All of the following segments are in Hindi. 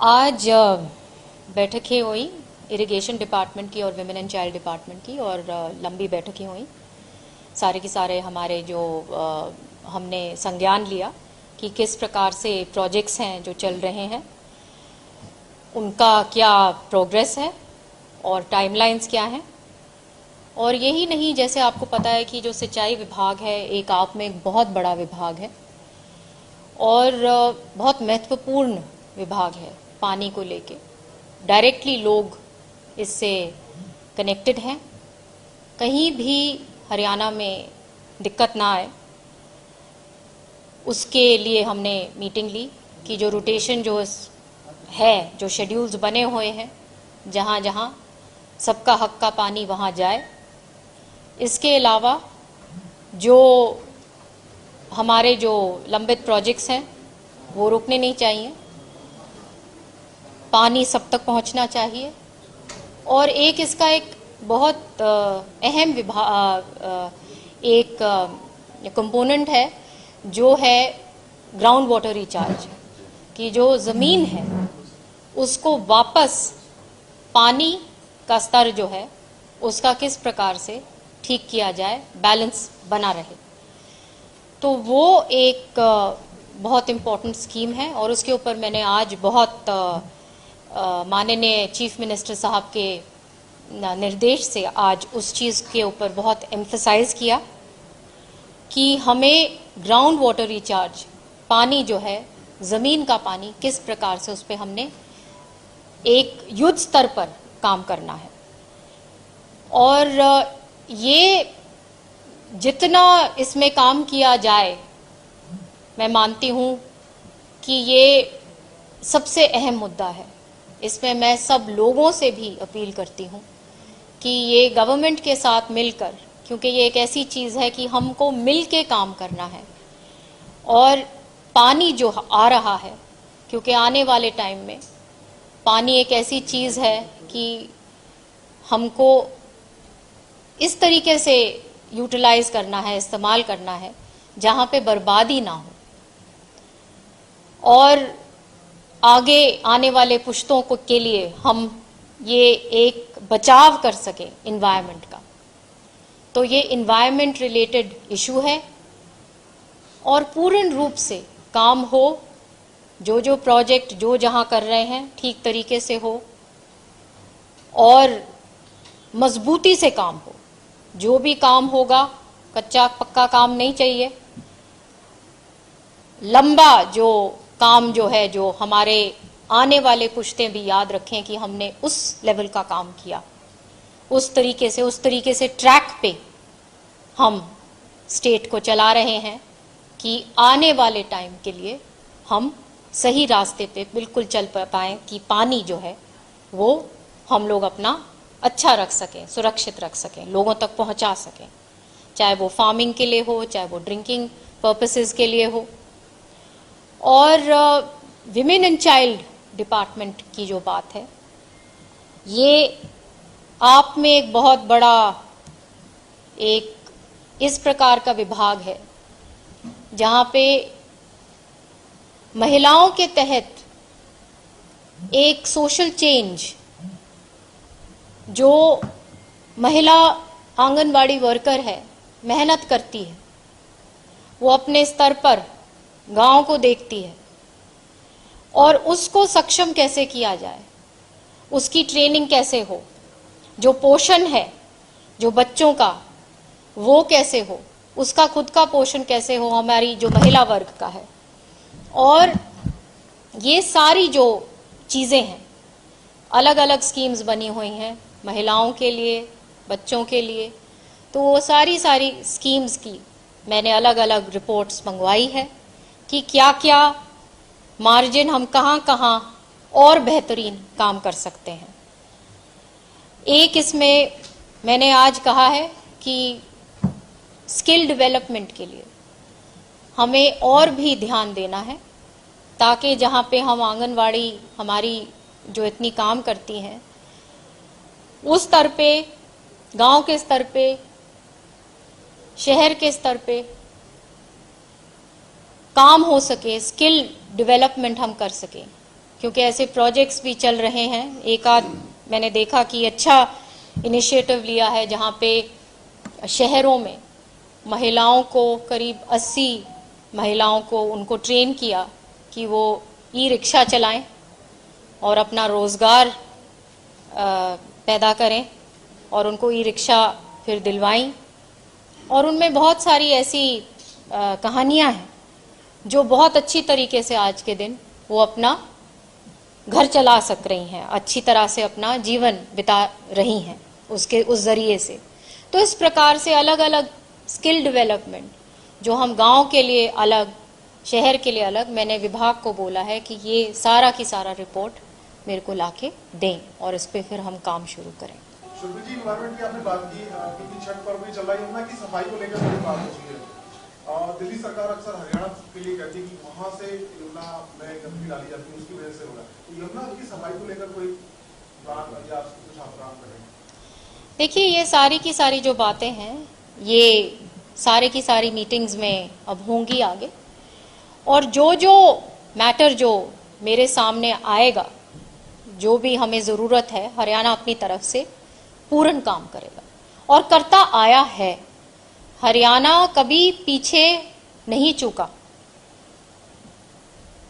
आज बैठकें हुई इरिगेशन डिपार्टमेंट की और विमेन एंड चाइल्ड डिपार्टमेंट की और लंबी बैठकें हुई। सारे के सारे हमारे जो हमने संज्ञान लिया कि किस प्रकार से प्रोजेक्ट्स हैं जो चल रहे हैं, उनका क्या प्रोग्रेस है और टाइमलाइंस क्या हैं। और यही नहीं, जैसे आपको पता है कि जो सिंचाई विभाग है एक आप में एक बहुत बड़ा विभाग है और बहुत महत्वपूर्ण विभाग है। पानी को लेके डायरेक्टली लोग इससे कनेक्टेड हैं। कहीं भी हरियाणा में दिक्कत ना आए, उसके लिए हमने मीटिंग ली कि जो रोटेशन जो है, जो शेड्यूल्स बने हुए हैं, जहाँ जहाँ सबका हक का पानी वहाँ जाए। इसके अलावा जो हमारे जो लंबित प्रोजेक्ट्स हैं वो रुकने नहीं चाहिए, पानी सब तक पहुंचना चाहिए। और एक इसका एक बहुत अहम एक कंपोनेंट है जो है ग्राउंड वाटर रिचार्ज, कि जो ज़मीन है उसको वापस पानी का स्तर जो है उसका किस प्रकार से ठीक किया जाए, बैलेंस बना रहे। तो वो एक बहुत इम्पोर्टेंट स्कीम है और उसके ऊपर मैंने आज बहुत माननीय चीफ मिनिस्टर साहब के निर्देश से आज उस चीज़ के ऊपर बहुत एम्फसाइज किया कि हमें ग्राउंड वाटर रिचार्ज, पानी जो है ज़मीन का पानी, किस प्रकार से उस पर हमने एक युद्ध स्तर पर काम करना है। और ये जितना इसमें काम किया जाए, मैं मानती हूँ कि ये सबसे अहम मुद्दा है। इसमें मैं सब लोगों से भी अपील करती हूँ कि ये गवर्नमेंट के साथ मिलकर, क्योंकि ये एक ऐसी चीज़ है कि हमको मिल के काम करना है। और पानी जो आ रहा है, क्योंकि आने वाले टाइम में पानी एक ऐसी चीज़ है कि हमको इस तरीके से यूटिलाइज करना है, इस्तेमाल करना है जहाँ पे बर्बादी ना हो और आगे आने वाले पुश्तों को के लिए हम ये एक बचाव कर सकें इन्वायरमेंट का। तो ये इन्वायरमेंट रिलेटेड इशू है और पूर्ण रूप से काम हो, जो प्रोजेक्ट जो जहाँ कर रहे हैं ठीक तरीके से हो और मजबूती से काम हो। जो भी काम होगा कच्चा पक्का काम नहीं चाहिए, लंबा जो काम जो है, जो हमारे आने वाले पुश्तें भी याद रखें कि हमने उस लेवल का काम किया, उस तरीके से ट्रैक पे हम स्टेट को चला रहे हैं कि आने वाले टाइम के लिए हम सही रास्ते पे बिल्कुल चल पाएँ कि पानी जो है वो हम लोग अपना अच्छा रख सकें, सुरक्षित रख सकें, लोगों तक पहुंचा सकें, चाहे वो फार्मिंग के लिए हो, चाहे वो ड्रिंकिंग पर्पसेस के लिए हो। और विमेन एंड चाइल्ड डिपार्टमेंट की जो बात है, ये आप में एक बहुत बड़ा एक इस प्रकार का विभाग है जहाँ पे महिलाओं के तहत एक सोशल चेंज, जो महिला आंगनवाड़ी वर्कर है, मेहनत करती है, वो अपने स्तर पर गांव को देखती है और उसको सक्षम कैसे किया जाए, उसकी ट्रेनिंग कैसे हो, जो पोषण है जो बच्चों का वो कैसे हो, उसका खुद का पोषण कैसे हो, हमारी जो महिला वर्ग का है। और ये सारी जो चीज़ें हैं, अलग अलग स्कीम्स बनी हुई हैं महिलाओं के लिए, बच्चों के लिए। तो वो सारी स्कीम्स की मैंने अलग अलग रिपोर्ट्स मंगवाई है कि क्या क्या मार्जिन हम कहाँ कहाँ और बेहतरीन काम कर सकते हैं। एक इसमें मैंने आज कहा है कि स्किल डेवलपमेंट के लिए हमें और भी ध्यान देना है, ताकि जहाँ पे हम आंगनवाड़ी हमारी जो इतनी काम करती हैं, उस स्तर पे, गांव के स्तर पे, शहर के स्तर पे काम हो सके, स्किल डेवलपमेंट हम कर सकें। क्योंकि ऐसे प्रोजेक्ट्स भी चल रहे हैं। एक आध मैंने देखा कि अच्छा इनिशिएटिव लिया है जहाँ पे शहरों में महिलाओं को करीब 80 महिलाओं को उनको ट्रेन किया कि वो ई रिक्शा चलाएं और अपना रोज़गार पैदा करें, और उनको ई रिक्शा फिर दिलवाई। और उनमें बहुत सारी ऐसी कहानियां हैं जो बहुत अच्छी तरीके से आज के दिन वो अपना घर चला सक रही हैं, अच्छी तरह से अपना जीवन बिता रही हैं उस जरिए से। तो इस प्रकार से अलग अलग स्किल डेवलपमेंट, जो हम गांव के लिए अलग, शहर के लिए अलग, मैंने विभाग को बोला है कि ये सारा की सारा रिपोर्ट मेरे को लाके दें और इस पे फिर हम काम शुरू करें। शुभ्री जी, एनवायरमेंट की आपने बात की, क्योंकि छठ पर्व भी चल रहा है, यमुना की सफाई को लेकर बड़ी बात होती है। दिल्ली सरकार अक्सर हरियाणा के लिए कहती है कि वहां से यमुना में गंदगी डाली जाती है, उसकी वजह से हो रहा है। तो यमुना की सफाई को लेकर कोई प्लान या कुछ आप काम करें? देखिए, ये सारी की सारी जो बातें हैं, ये सारे की सारी मीटिंग्स में अब होंगी आगे, और जो जो मैटर जो मेरे सामने आएगा, जो भी हमें ज़रूरत है, हरियाणा अपनी तरफ से पूर्ण काम करेगा और करता आया है। हरियाणा कभी पीछे नहीं चूका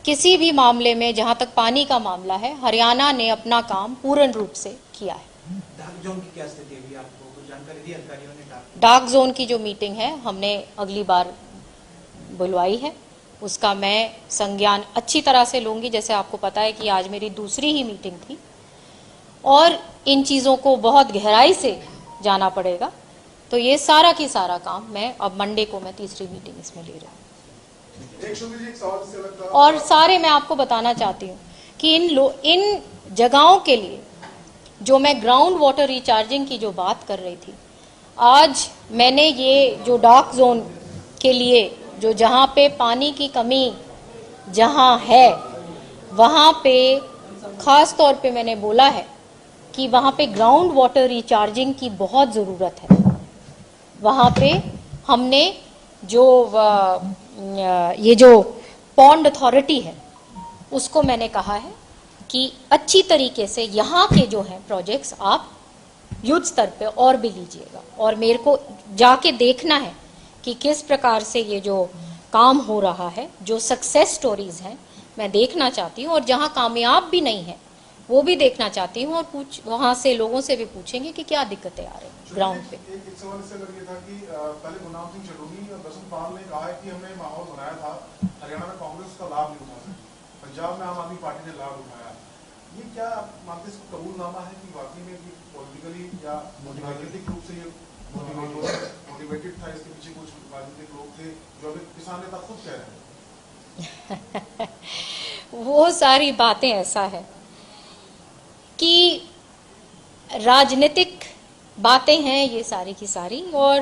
किसी भी मामले में। जहां तक पानी का मामला है, हरियाणा ने अपना काम पूर्ण रूप से किया है। डार्क जोन की क्या स्थिति है, आपको कुछ जानकारी दी अधिकारियों ने? डार्क जोन की जो मीटिंग है हमने अगली बार बुलवाई है, उसका मैं संज्ञान अच्छी तरह से लूंगी। जैसे आपको पता है कि आज मेरी दूसरी ही मीटिंग थी, और इन चीज़ों को बहुत गहराई से जाना पड़ेगा। तो ये सारा की सारा काम मैं अब मंडे को मैं तीसरी मीटिंग इसमें ले रही हूँ। और सारे मैं आपको बताना चाहती हूँ कि इन जगहों के लिए जो मैं ग्राउंड वाटर रिचार्जिंग की जो बात कर रही थी, आज मैंने ये जो डार्क जोन के लिए जो जहाँ पे पानी की कमी जहाँ है, वहाँ पे खास तौर पे मैंने बोला है कि वहाँ पे ग्राउंड वाटर रिचार्जिंग की बहुत ज़रूरत है। वहाँ पे हमने जो ये जो पॉन्ड अथॉरिटी है, उसको मैंने कहा है कि अच्छी तरीके से यहाँ के जो हैं प्रोजेक्ट्स आप युद्ध स्तर पे और भी लीजिएगा, और मेरे को जाके देखना है कि किस प्रकार से ये जो काम हो रहा है, जो सक्सेस स्टोरीज हैं, मैं देखना चाहती हूँ। और जहाँ कामयाब भी नहीं है वो भी देखना चाहती हूँ, और वहाँ से लोगों से भी पूछेंगे कि क्या दिक्कतें आ रही हैं ग्राउंड पे। एक सवाल इससे लगे था कि पहले गुरनाम सिंह चढ़ोनी और दर्शन पाल ने कहा है कि हमने माहौल बनाया था, हरियाणा में कांग्रेस का लाभ नहीं उठा सकी, पंजाब में आम आदमी पार्टी ने लाभ उठाया। ये क्या आप मानते हैं, कबूलनामा है कि वाकई में पॉलिटिकली या राजनीतिक रूप से ये मोटिवेटेड था, इसके पीछे कुछ राजनीतिक लोग थे जो अभी किसान नेता खुद कह रहे हैं? वो सारी बातें ऐसा है कि राजनीतिक बातें हैं ये सारी की सारी, और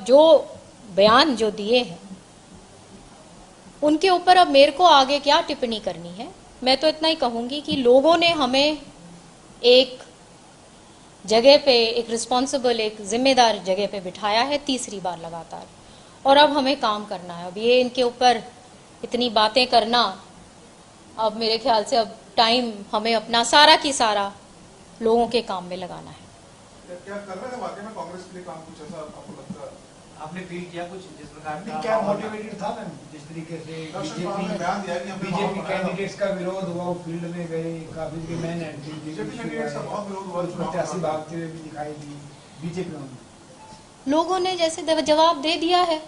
जो बयान जो दिए हैं उनके ऊपर अब मेरे को आगे क्या टिप्पणी करनी है। मैं तो इतना ही कहूंगी कि लोगों ने हमें एक जगह पे, एक रिस्पॉन्सिबल, एक जिम्मेदार जगह पे बिठाया है तीसरी बार लगातार, और अब हमें काम करना है। अब ये इनके ऊपर इतनी बातें करना, अब मेरे ख्याल से अब टाइम हमें अपना सारा की सारा लोगों के काम में लगाना है। क्या कर रहे हैं वाकई में कांग्रेस के लिए काम, कुछ ऐसा आपको लगता है? आपने फील किया कुछ जिस प्रकार का क्या मोटिवेटेड था मैम, जिस तरीके से बीजेपी कैंडिडेट्स का विरोध हुआ, वो फील्ड में गए, काफी के मैन प्रत्याशी भागते हुए भी दिखाई दी बीजेपी में। लोगों ने जैसे जवाब दे दिया है,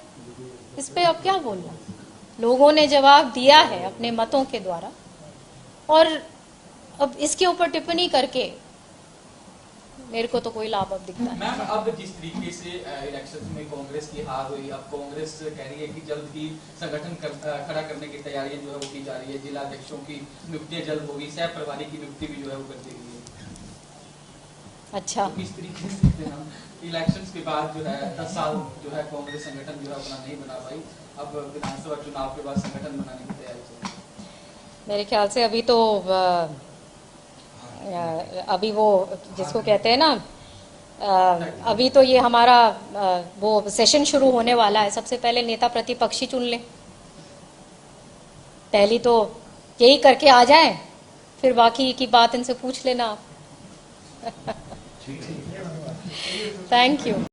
इस पे अब क्या बोलना। लोगों ने जवाब दिया है अपने मतों के द्वारा, और अब इसके ऊपर टिप्पणी करके मेरे को तो कोई लाभ अब दिखता है। मैम, अब जिस तरीके से इलेक्शन में कांग्रेस की हार हुई, अब कांग्रेस कह रही है कि जल्द ही संगठन खड़ा करने की तैयारियां जो है वो की जा रही है, जिला अध्यक्षों की नियुक्तियां जल्द होगी, सह प्रभारी की नियुक्ति भी जो है वो कर दी गई है। अच्छा, तो किस तरीके से हम इलेक्शन के बाद जो है 10 साल जो है कांग्रेस संगठन जो है अपना नहीं बना पाई, अब विधानसभा चुनाव के बाद संगठन बनाने की तैयारी चल रही है? मेरे ख्याल से अभी तो अभी वो जिसको कहते हैं ना, अभी तो ये हमारा वो सेशन शुरू होने वाला है। सबसे पहले नेता प्रतिपक्षी चुन लें, पहली तो यही करके आ जाएं, फिर बाकी की बात इनसे पूछ लेना आप। Thank you.